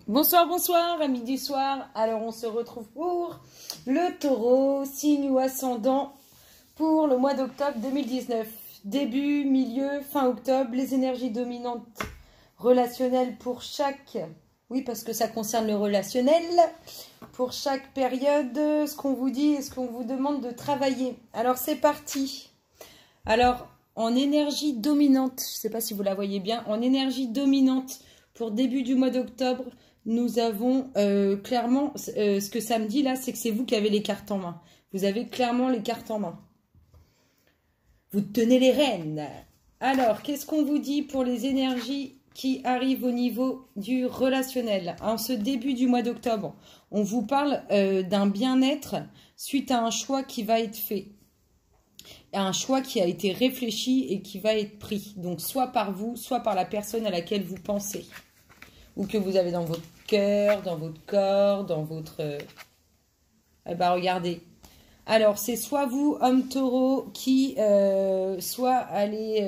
Bonsoir, bonsoir, amis du soir. Alors, on se retrouve pour le taureau, signe ou ascendant, pour le mois d'octobre 2019. Début, milieu, fin octobre, les énergies dominantes relationnelles pour chaque... Oui, parce que ça concerne le relationnel. Pour chaque période, ce qu'on vous dit et ce qu'on vous demande de travailler. Alors, c'est parti. Alors, en énergie dominante, je ne sais pas si vous la voyez bien, en énergie dominante pour début du mois d'octobre, nous avons clairement, ce que ça me dit là, c'est que c'est vous qui avez les cartes en main. Vous avez clairement les cartes en main. Vous tenez les rênes. Alors, qu'est-ce qu'on vous dit pour les énergies qui arrivent au niveau du relationnel? En ce début du mois d'octobre, on vous parle d'un bien-être suite à un choix qui va être fait. Un choix qui a été réfléchi et qui va être pris. Donc, soit par vous, soit par la personne à laquelle vous pensez. Ou que vous avez dans votre cœur, dans votre corps, dans votre... Eh ben, regardez. Alors, c'est soit vous, homme taureau, qui soit allez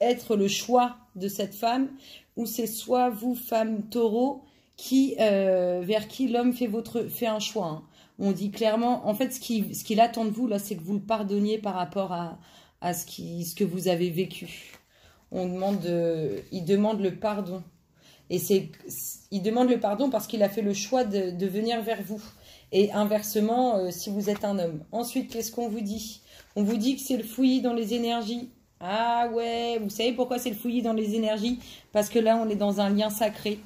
être le choix de cette femme, ou c'est soit vous, femme taureau, qui, vers qui l'homme fait un choix. Hein. On dit clairement, en fait, ce qu'il attend de vous, là, c'est que vous le pardonniez par rapport à ce que vous avez vécu. Il demande le pardon. Et il demande le pardon parce qu'il a fait le choix de venir vers vous. Et inversement, si vous êtes un homme. Ensuite, qu'est-ce qu'on vous dit? On vous dit que c'est le fouillis dans les énergies. Ah ouais, vous savez pourquoi c'est le fouillis dans les énergies? Parce que là, on est dans un lien sacré.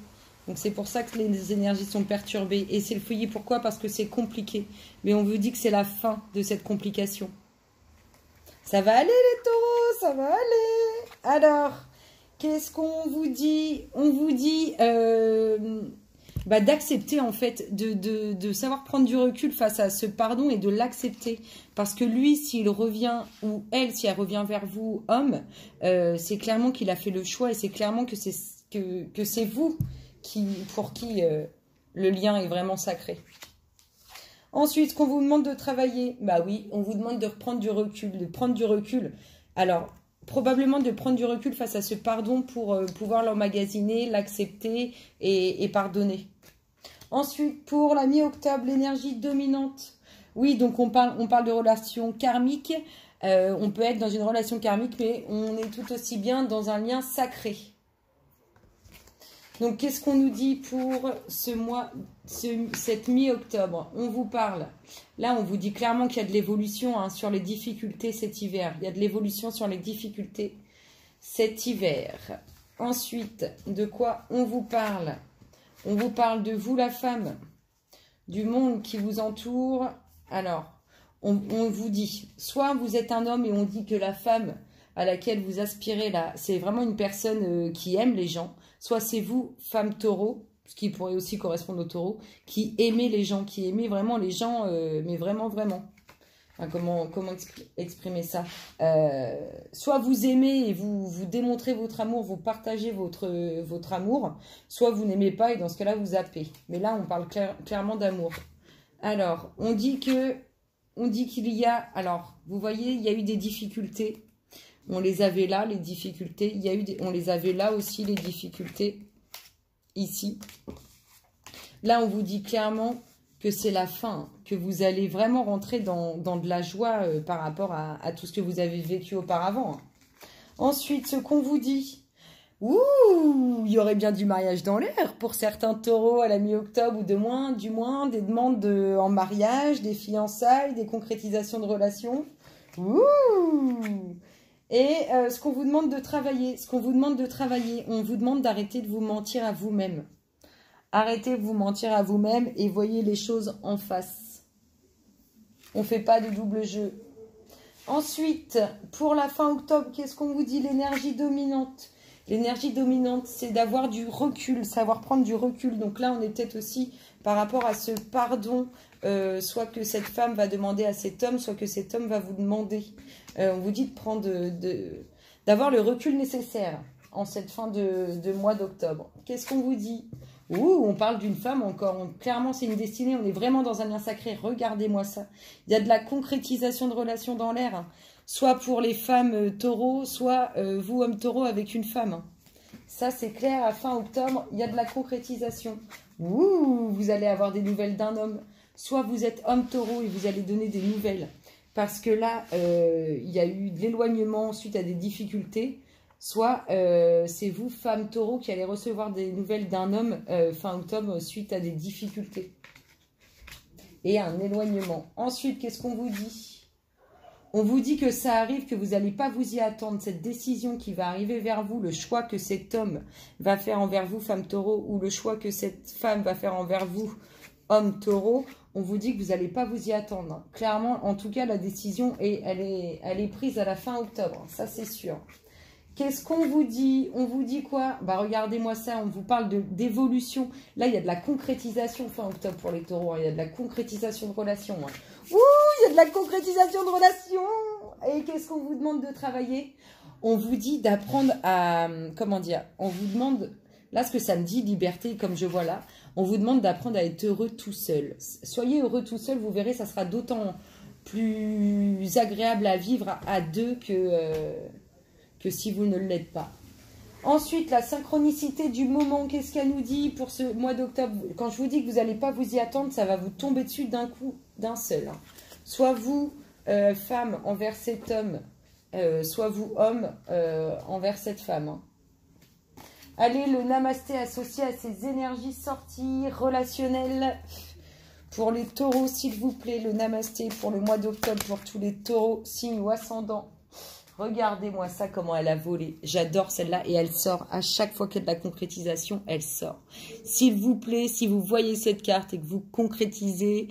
Donc c'est pour ça que les énergies sont perturbées. Et c'est le fouillis, pourquoi? Parce que c'est compliqué. Mais on vous dit que c'est la fin de cette complication. Ça va aller les taureaux, ça va aller. Alors... Qu'est-ce qu'on vous dit? On vous dit d'accepter en fait, de savoir prendre du recul face à ce pardon et de l'accepter. Parce que lui, s'il revient, ou elle, si elle revient vers vous, homme, c'est clairement qu'il a fait le choix et c'est clairement que c'est vous pour qui le lien est vraiment sacré. Ensuite, ce qu'on vous demande de travailler, bah oui, on vous demande de reprendre du recul, de prendre du recul. Alors... probablement de prendre du recul face à ce pardon pour pouvoir l'emmagasiner, l'accepter et pardonner. Ensuite, pour la mi-octobre, l'énergie dominante. Oui, donc on parle de relation karmique. On peut être dans une relation karmique, mais on est tout aussi bien dans un lien sacré. Donc, qu'est-ce qu'on nous dit pour ce mois, cette mi-octobre? On vous parle, là on vous dit clairement qu'il y a de l'évolution hein, sur les difficultés cet hiver. Il y a de l'évolution sur les difficultés cet hiver. Ensuite, de quoi on vous parle? On vous parle de vous la femme, du monde qui vous entoure. Alors, on vous dit, soit vous êtes un homme et on dit que la femme à laquelle vous aspirez là, c'est vraiment une personne qui aime les gens. Soit c'est vous, femme taureau, ce qui pourrait aussi correspondre au taureau, qui aimez les gens, qui aimez vraiment les gens, mais vraiment, vraiment. Enfin, comment exprimer ça? Soit vous aimez et vous démontrez votre amour, vous partagez votre amour, soit vous n'aimez pas et dans ce cas-là, vous zappez. Mais là, on parle clairement d'amour. Alors, on dit qu'il y a... Alors, vous voyez, il y a eu des difficultés. On les avait là, les difficultés. On les avait là aussi, les difficultés. Ici. Là, on vous dit clairement que c'est la fin. Que vous allez vraiment rentrer dans de la joie par rapport à tout ce que vous avez vécu auparavant. Ensuite, ce qu'on vous dit. Ouh, il y aurait bien du mariage dans l'air pour certains taureaux à la mi-octobre ou du moins des demandes en mariage, des fiançailles, des concrétisations de relations. Ouh! Et ce qu'on vous demande de travailler, on vous demande d'arrêter de vous mentir à vous-même. Arrêtez de vous mentir à vous-même et voyez les choses en face. On ne fait pas de double jeu. Ensuite, pour la fin octobre, qu'est-ce qu'on vous dit? L'énergie dominante. L'énergie dominante, c'est d'avoir du recul, savoir prendre du recul. Donc là, on est peut-être aussi par rapport à ce pardon, soit que cette femme va demander à cet homme, soit que cet homme va vous demander. On vous dit de prendre d'avoir le recul nécessaire en cette fin de mois d'octobre. Qu'est-ce qu'on vous dit? Ouh, on parle d'une femme encore. Clairement, c'est une destinée. On est vraiment dans un lien sacré. Regardez-moi ça. Il y a de la concrétisation de relations dans l'air. Soit pour les femmes taureaux, soit vous, hommes taureaux, avec une femme. Ça, c'est clair, à fin octobre, il y a de la concrétisation. Ouh, vous allez avoir des nouvelles d'un homme. Soit vous êtes homme taureau et vous allez donner des nouvelles. Parce que là, il y a eu de l'éloignement suite à des difficultés. Soit c'est vous, femme taureau, qui allez recevoir des nouvelles d'un homme fin octobre suite à des difficultés. Et un éloignement. Ensuite, qu'est-ce qu'on vous dit ? On vous dit que ça arrive, que vous n'allez pas vous y attendre. Cette décision qui va arriver vers vous, le choix que cet homme va faire envers vous, femme taureau, ou le choix que cette femme va faire envers vous, homme taureau, on vous dit que vous n'allez pas vous y attendre. Clairement, en tout cas, la décision, elle est prise à la fin octobre. Ça, c'est sûr. Qu'est-ce qu'on vous dit? On vous dit quoi? Bah, regardez-moi ça, on vous parle d'évolution. Là, il y a de la concrétisation fin octobre pour les taureaux. Il y a de la concrétisation de relations. Ouh, il y a de la concrétisation de relations. Et qu'est-ce qu'on vous demande de travailler? On vous dit d'apprendre à... Comment dire? On vous demande... Là, ce que ça me dit, liberté, comme je vois là, on vous demande d'apprendre à être heureux tout seul. Soyez heureux tout seul, vous verrez, ça sera d'autant plus agréable à vivre à deux que si vous ne l'êtes pas. Ensuite, la synchronicité du moment, qu'est-ce qu'elle nous dit pour ce mois d'octobre? Quand je vous dis que vous n'allez pas vous y attendre, ça va vous tomber dessus d'un coup, d'un seul. Soit vous, femme, envers cet homme, soit vous, homme, envers cette femme. Allez, le namasté associé à ces énergies sorties relationnelles. Pour les taureaux, s'il vous plaît, le namasté pour le mois d'octobre, pour tous les taureaux, signes ou ascendants. Regardez-moi ça, comment elle a volé. J'adore celle-là et elle sort. À chaque fois qu'il y a de la concrétisation, elle sort. S'il vous plaît, si vous voyez cette carte et que vous concrétisez,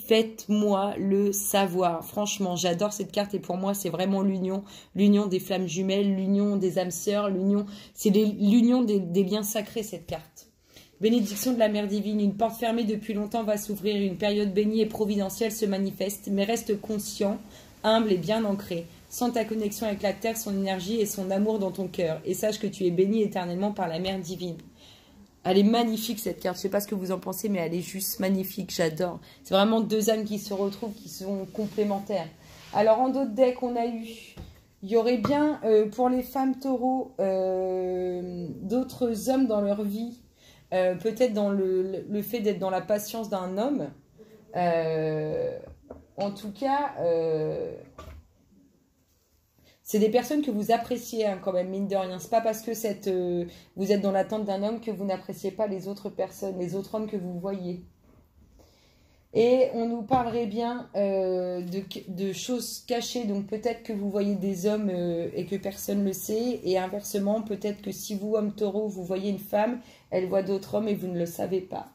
faites-moi le savoir. Franchement, j'adore cette carte et pour moi, c'est vraiment l'union. L'union des flammes jumelles, l'union des âmes sœurs, l'union... C'est l'union des liens sacrés, cette carte. Bénédiction de la Mère Divine. Une porte fermée depuis longtemps va s'ouvrir. Une période bénie et providentielle se manifeste. Mais reste conscient, humble et bien ancré. Sens ta connexion avec la terre, son énergie et son amour dans ton cœur. Et sache que tu es béni éternellement par la Mère Divine. Elle est magnifique cette carte. Je ne sais pas ce que vous en pensez, mais elle est juste magnifique. J'adore. C'est vraiment deux âmes qui se retrouvent, qui sont complémentaires. Alors en d'autres decks, on a eu... Il y aurait bien, pour les femmes taureaux, d'autres hommes dans leur vie. Peut-être dans le fait d'être dans la patience d'un homme. En tout cas... c'est des personnes que vous appréciez hein, quand même, mine de rien. C'est pas parce que vous êtes dans l'attente d'un homme que vous n'appréciez pas les autres personnes, les autres hommes que vous voyez. Et on nous parlerait bien de choses cachées. Donc peut-être que vous voyez des hommes et que personne ne le sait. Et inversement, peut-être que si vous, homme taureau, vous voyez une femme, elle voit d'autres hommes et vous ne le savez pas.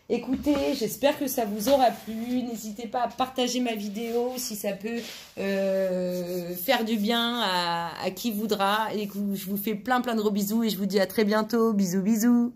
Écoutez, j'espère que ça vous aura plu. N'hésitez pas à partager ma vidéo si ça peut faire du bien à qui voudra. Et que je vous fais plein de gros bisous et je vous dis à très bientôt. Bisous, bisous.